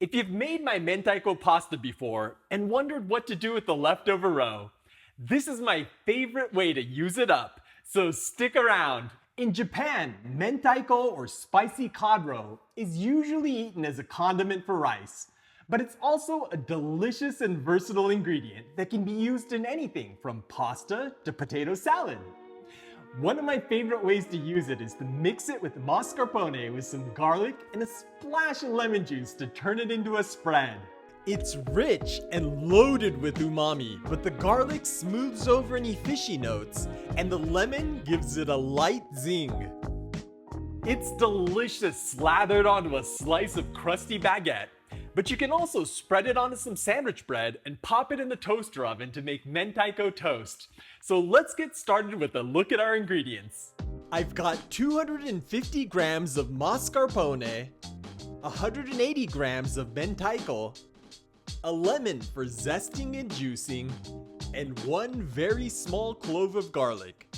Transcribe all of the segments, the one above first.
If you've made my Mentaiko pasta before and wondered what to do with the leftover roe, this is my favorite way to use it up, so stick around. In Japan, Mentaiko or spicy cod roe is usually eaten as a condiment for rice, but it's also a delicious and versatile ingredient that can be used in anything from pasta to potato salad. One of my favorite ways to use it is to mix it with mascarpone with some garlic and a splash of lemon juice to turn it into a spread. It's rich and loaded with umami, but the garlic smooths over any fishy notes, and the lemon gives it a light zing. It's delicious slathered onto a slice of crusty baguette, but you can also spread it onto some sandwich bread and pop it in the toaster oven to make Mentaiko toast. So let's get started with a look at our ingredients. I've got 250 grams of mascarpone, 180 grams of Mentaiko, a lemon for zesting and juicing, and one very small clove of garlic.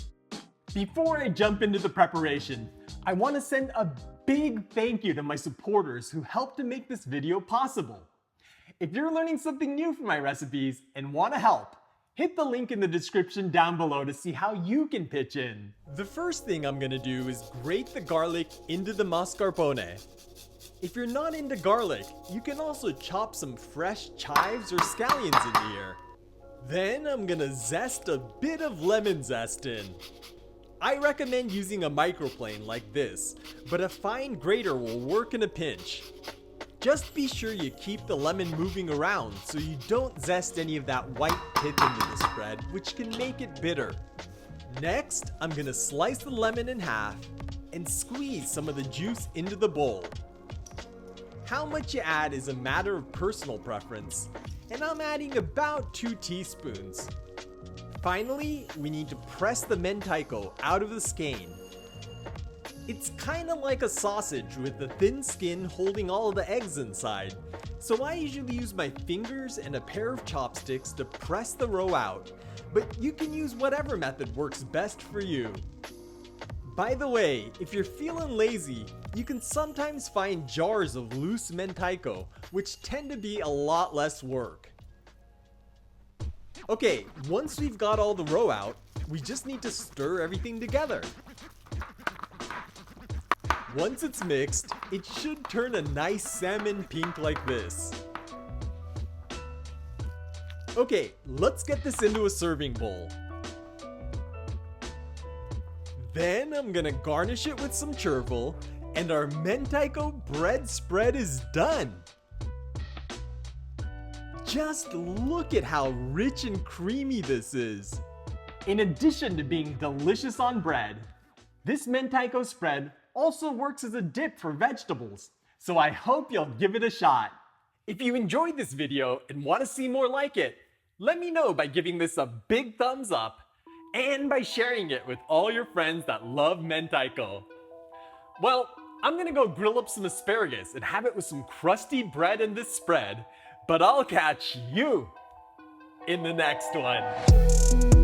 Before I jump into the preparation, I want to send a big thank you to my supporters who helped to make this video possible. If you're learning something new from my recipes and want to help, hit the link in the description down below to see how you can pitch in. The first thing I'm gonna do is grate the garlic into the mascarpone. If you're not into garlic, you can also chop some fresh chives or scallions into here. Then I'm gonna zest a bit of lemon zest in. I recommend using a microplane like this, but a fine grater will work in a pinch. Just be sure you keep the lemon moving around so you don't zest any of that white pith into the spread, which can make it bitter. Next, I'm gonna slice the lemon in half and squeeze some of the juice into the bowl. How much you add is a matter of personal preference, and I'm adding about 2 teaspoons. Finally, we need to press the Mentaiko out of the skein. It's kinda like a sausage with the thin skin holding all of the eggs inside, so I usually use my fingers and a pair of chopsticks to press the roe out, but you can use whatever method works best for you. By the way, if you're feeling lazy, you can sometimes find jars of loose Mentaiko, which tend to be a lot less work. Okay, once we've got all the roe out, we just need to stir everything together. Once it's mixed, it should turn a nice salmon pink like this. Okay, let's get this into a serving bowl. Then I'm gonna garnish it with some Chervil, and our Mentaiko bread spread is done. Just look at how rich and creamy this is. In addition to being delicious on bread, this Mentaiko spread also works as a dip for vegetables, so I hope you'll give it a shot. If you enjoyed this video and want to see more like it, let me know by giving this a big thumbs up and by sharing it with all your friends that love Mentaiko. Well, I'm gonna go grill up some asparagus and have it with some crusty bread in this spread, but I'll catch you in the next one.